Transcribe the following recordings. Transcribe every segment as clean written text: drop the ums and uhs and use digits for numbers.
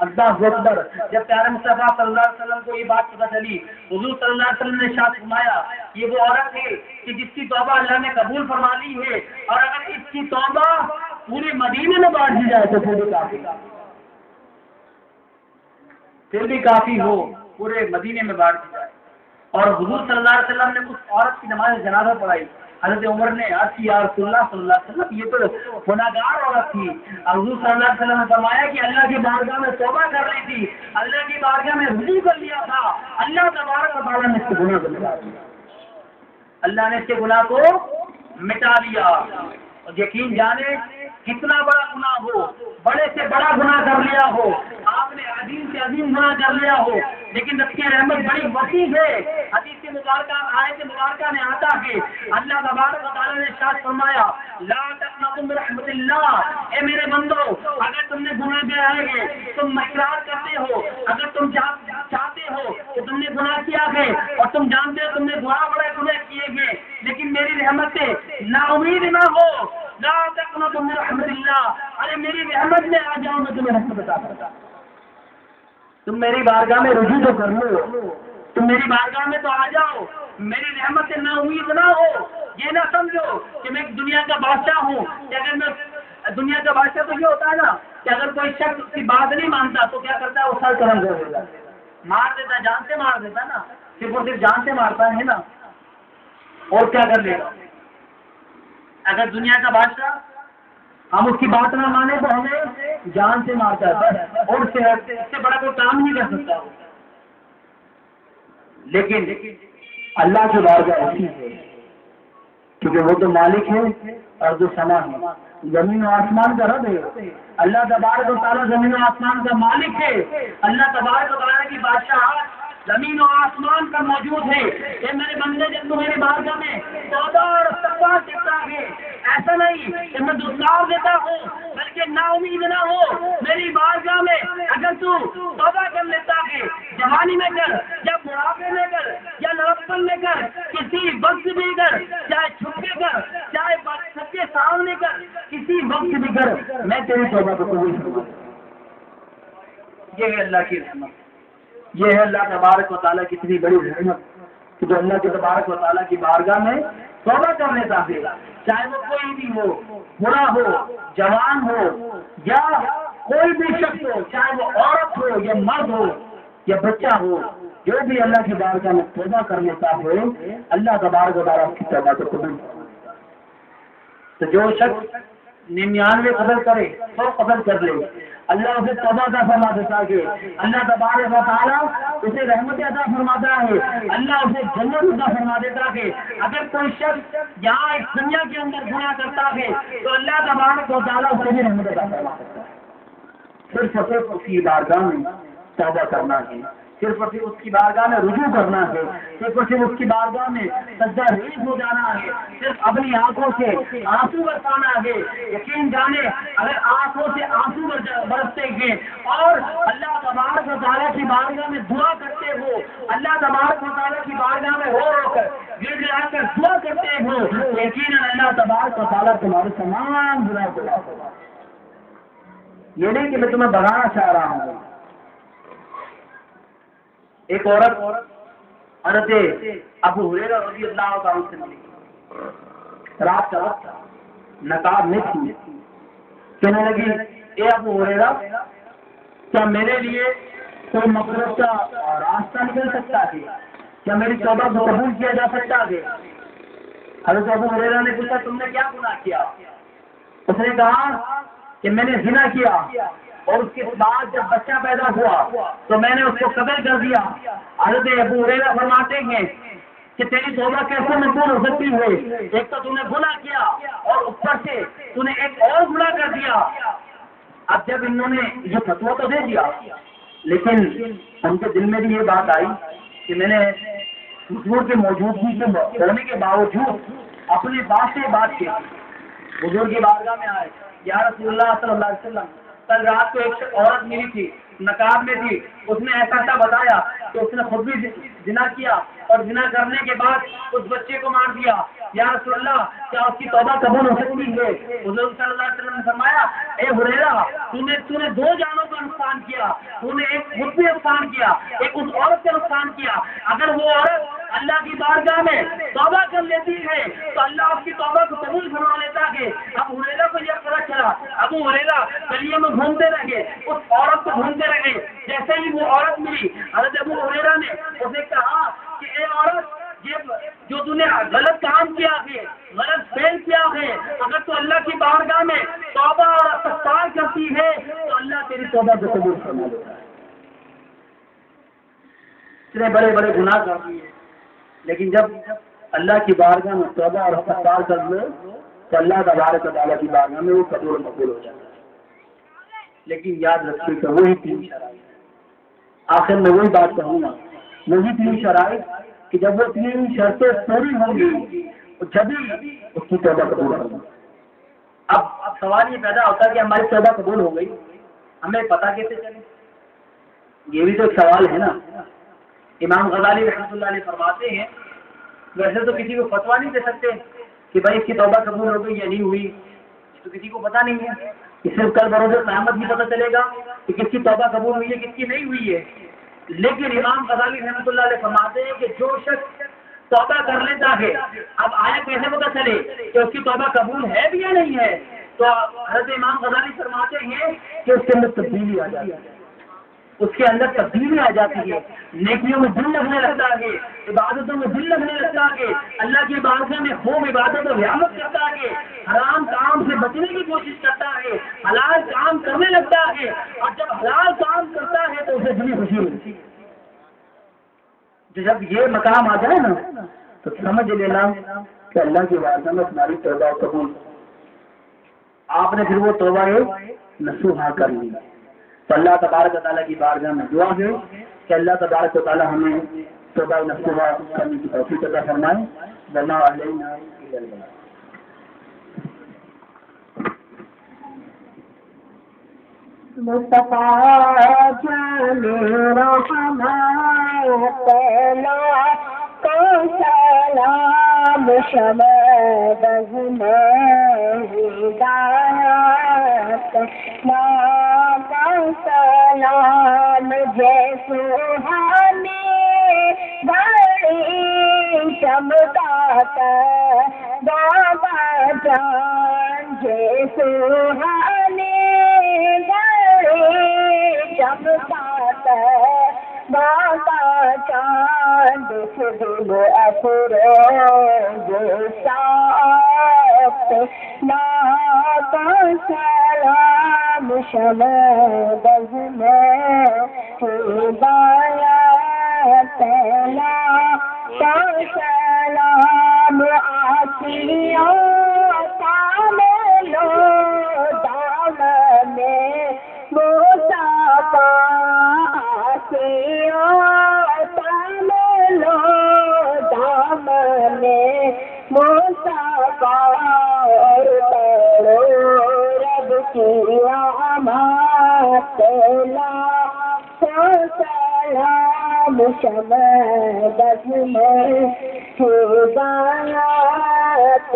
اللہ اکبر. جب پیارے مصطفیٰ صلی اللہ علیہ وسلم کو یہ بات پتہ چلی، حضور صلی اللہ علیہ وسلم نے ارشاد فرمایا یہ وہ عورت ہے کہ جس کی توبہ اللہ نے قبول فرما لی ہے، اور اگر اس کی توبہ پورے مدینے میں بانٹ دی جائے تو پھر بھی کافی ہو، پورے مدینے میں بانٹ دی جائے. اور حضور صلی اللہ علیہ وسلم نے اس عورت کی نماز جنازہ پڑھائی. حضرت عمر نے عرض کی یا رسول اللہ صلی اللہ علیہ وسلم یہ تو گناہگار عورت تھی. حضور صلی اللہ علیہ وسلم نے فرمایا کہ اللہ کی بارگاہ میں توبہ کر لی تھی، اللہ کی بارگاہ میں رجوع کر لیا تھا، اللہ تبارک و تعالیٰ نے اس کے گناہ کو مٹا دیا. اللہ نے اس کے گناہ کو مٹا دیا. اور یقین جانے کتنا بڑا گناہ ہو، بڑے سے بڑا گناہ کر لیا ہو، آپ نے عظیم سے عظیم گناہ کر لیا ہو، لیکن اس کی رحمت بڑی وسیع ہے. حدیث مبارکہ آیت مبارکہ میں آتا ہے اللہ تبارک و تعالیٰ نے ارشاد فرمایا لا تقنطوا من رحمت اللہ. اے میرے بندو، اگر تم نے گناہ کیا ہے، تم اقرار کرتے ہو، اگر تم چاہتے ہو کہ تم نے گناہ کیا ہے اور تم جانتے ہو تم نے بڑے گناہ کیے ہیں، لیکن میری رحمت سے نا امید نہ ہو. لا تقنطوا من رحمت اللہ. ارے میری رحمت میں آ جاؤ، میں تمہیں رحمت عطا کرتا. تم میری بارگاہ میں رجوع تو کر لو، تم میری بارگاہ میں تو آ جاؤ. میری رحمت سے نا امید نہ ہو. یہ نہ سمجھو کہ میں دنیا کا بادشاہ ہوں، کہ اگر میں دنیا کا بادشاہ تو یہ ہوتا ہے نا کہ اگر کوئی شخص اس کی بات نہیں مانتا تو کیا کرتا ہے، وہ سر قلم کر دیتا، مار دیتا، جان سے مار دیتا نا. صرف وہ صرف جان سے مارتا ہے نا، اور کیا کر لے گا. اگر دنیا کا بادشاہ ہم اس کی بات نہ مانے تو ہمیں جان سے مارتا ہے، اور اس سے بڑا کوئی کام نہیں کر سکتا. لیکن اللہ کی بارگاہ ایسی ہے کیونکہ وہ تو مالک ہے اور جو سما ہے، زمین و آسمان کا رب ہے. اللہ تبارک و تعالیٰ زمین و آسمان کا مالک ہے. اللہ تبارک و تعالیٰ کی بادشاہ زمین و آسمان کا موجود ہے. یہ میرے بندے جب تمہاری بارگاہ میں توبہ اور استغفار کرتا ہے، ایسا نہیں کہ میں دشوار دیتا ہوں، بلکہ نا امید نہ ہو. میری بارگاہ میں اگر تو توبہ کر لیتا ہے، جوانی میں کر یا بڑھاپے میں کر یا لڑکپن میں کر، کسی وقت بھی کر، چاہے چھپ کے کر چاہے سب کے سامنے کر، کسی وقت بھی کر، میں تیری توبہ کو قبول کروں. یہ ہے اللہ کی رحمت، یہ ہے اللہ تبارک و تعالیٰ کی اتنی بڑی رحمت کہ جو اللہ کے تبارک و تعالیٰ کی بارگاہ میں توبہ کر لیتا ہے، چاہے وہ کوئی بھی ہو، بڑا ہو، جوان ہو یا کوئی بھی شخص ہو، چاہے وہ عورت ہو یا مرد ہو یا بچہ ہو، جو بھی اللہ کی بارگاہ میں توبہ کر لیتا ہے اللہ تبارک و تعالیٰ کی توبہ کو قبول کرتا ہے. تو جو شخص 99 قتل کرے 100 قتل کر لے، اللہ اسے توبہ عطا فرما دیتا ہے. اللہ تبارک و تعالیٰ اسے رحمت عطا فرماتا ہے، اللہ اسے جنت عطا فرما دیتا ہے. اگر کوئی شخص یہاں اس دنیا کے اندر گناہ کرتا ہے تو اللہ تبارک و تعالیٰ اسے بھی رحمت عطا فرما دیتا ہے. صرف اس کی بارگاہ میں توبہ کرنا ہے، صرف اور صرف اس کی بارگاہ میں رجوع کرنا ہے، صرف اور صرف اس کی بارگاہ میں سجدہ ریز ہو جانا ہے، صرف اپنی آنکھوں سے آنسو برسانا ہے. یقین جانے اگر آنکھوں سے آنسو برستے ہیں اور اللہ تبارک و تعالیٰ کی بارگاہ میں دعا کرتے ہو، اللہ تبارک و تعالیٰ کی بارگاہ میں رو رو کر گر گرا کر دعا کرتے ہو، یقیناً اللہ تبارک و تعالیٰ تمہارے تمام گناہ کو معاف کرے گا. یہ نہیں کہ میں تمہیں بگانا چاہ رہا ہوں. ایک عورت حضرت ابو ہریرہ رضی اللہ تعالیٰ سے ملی، رات کا وقت تھا، نقاب میں تھی. کہنے لگی اے ابو ہریرہ، کیا میرے لیے کوئی مغفرت کا راستہ نکل سکتا ہے؟ کیا میری توبہ کو قبول کیا جا سکتا ہے؟ حضرت ابو ہریرہ نے پوچھا تم نے کیا گناہ کیا؟ اس نے کہا کہ میں نے زنا کیا اور اس کے بعد جب بچہ پیدا ہوا تو میں نے اس کو قتل کر دیا. حضرت ابو ہریرہ فرماتے ہیں کہ تیری توبہ کیسے مقبول ہو سکتی ہے؟ ایک تو تم نے گناہ کیا اور اوپر سے تم نے ایک اور گناہ کر دیا. اب جب انہوں نے یہ فتویٰ تو دے دیا لیکن ان کے دل میں بھی یہ بات آئی کہ میں نے حضور کے موجودگی کے ہونے کے باوجود اپنے باپ سے بات کی. حضور کی بارگاہ میں آئے، یا رسول اللہ صلی اللہ علیہ وسلم، کل رات کو ایک عورت ملی تھی، نقاب میں تھی، اس نے ایسا ایسا بتایا کہ اس نے خود بھی زنا کیا اور زنا کرنے کے بعد اس بچے کو مار دیا، یا رسول اللہ کیا اس کی توبہ قبول ہو سکتی ہے؟ حضور صلی اللہ علیہ وسلم نے فرمایا اے ہریرہ تو نے دو جانوں کا نقصان کیا، تو نے ایک خود بھی نقصان کیا، ایک اس عورت کا نقصان کیا۔ اگر وہ عورت اللہ کی بارگاہ میں توبہ کر لیتی ہے تو اللہ اس کی توبہ کو قبول فرما لیتا ہے۔ اب ہریرہ کو یہ پتہ چلا، ابو ہریرہ گلیوں میں گھومتے رہے، اس عورت کو ڈھونڈتے رہے، جیسے ہی وہ عورت ملی حضرت ابو ہریرہ نے اسے کہا کہ اے عورت یہ جو تو نے غلط کام کیا ہے، غلط فعل کیا ہے، اگر تو اللہ کی بارگاہ میں توبہ اور استغفار کرتی ہے تو اللہ تیری توبہ کو قبول فرما لیتا ہے۔ اتنے بڑے بڑے گناہ کرتی ہے، لیکن جب اللہ کی بارگاہ میں توبہ اور استغفار کر لو تو اللہ تبارک و تعالیٰ کی بارگاہ میں وہ قبول مقبول ہو جاتا ہے۔ لیکن یاد رکھیے کہ وہی تین شرائط، آخر میں وہی بات کہوں گا، وہی تین شرائط کہ جب وہ تین شرطیں پوری ہوں گی جبھی اس کی توبہ قبول ہوگی۔ اب سوال یہ پیدا ہوتا ہے کہ ہماری توبہ قبول ہو گئی، ہمیں پتہ کیسے چلے؟ یہ بھی تو ایک سوال ہے نا۔ امام غزالی رحمۃ اللہ علیہ فرماتے ہیں ویسے تو کسی کو فتویٰ نہیں دے سکتے کہ بھائی اس کی توبہ قبول ہو گئی یا نہیں ہوئی، تو کسی کو پتہ نہیں ہے، اس سے کل بروز قیامت بھی پتہ چلے گا کہ کس کی توبہ قبول ہوئی ہے کس کی نہیں ہوئی ہے۔ لیکن امام غزالی رحمۃ اللہ علیہ فرماتے ہیں کہ جو شخص توبہ کر لیتا ہے، اب آیا کیسے پتہ چلے کہ اس کی توبہ قبول ہے بھی یا نہیں ہے؟ تو حضرت امام غزالی فرماتے ہیں کہ اس کے اندر تبدیلی آ جاتی ہے، اس کے اندر تبدیلی آ جاتی ہے، نیکیوں میں دل لگنے لگتا ہے، عبادتوں میں دل لگنے لگتا ہے، اللہ کی بارگاہ میں خوب عبادت و ریاضت کرتا ہے، حرام کام سے بچنے کی کوشش کرتا ہے، حلال کام کرنے لگتا ہے، اور جب حلال کام کرتا ہے تو اسے دلی خوشی ملتی ہے۔ جب یہ مقام آ جائے نا تو سمجھ لینا کہ اللہ کی بارگاہ میں تمہاری توبہ قبول، آپ نے پھر وہ توبہ نصوحہ کر لی۔ تو اللہ تبارک و تعالیٰ کی بارگاہ میں دعا ہے کہ اللہ تبارک و تعالیٰ ہمیں توبہ نصوحہ کرنے کی توفیق عطا فرمائے۔ وما علینا الا البلاغ۔ مصطفیٰ جان رحمت پہلا کو سلام شمع بزم ہدایت نام سلام جیسو ہمیں بڑی چمکات بابا جان جیسو ہمیں چمکات بابا چاند سے دل افروز ساخت لاکھ سلام شمع بزم ہدایت لاکھ سلام آسیوں کاملو دامن مصطفیٰ تاملو دامن مصطفیٰ اور پڑھو رب کی رحمت لاکھ سلام شمع بزم ہدایت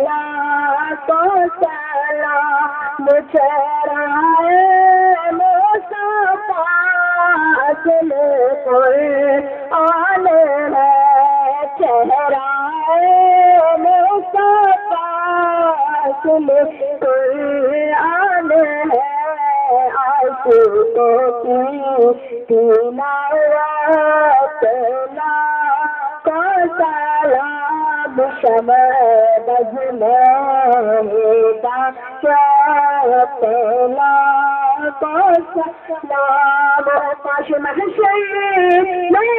لاکھ سلام چرائے مصطفیٰ اصل قرآن ہے چہرائے مصطفیٰ اصل قرآن ہے عاشقوں کی تلاوت لاکھ سلام شمع بزم ہدایت لاکھ سلام کاش محشر میں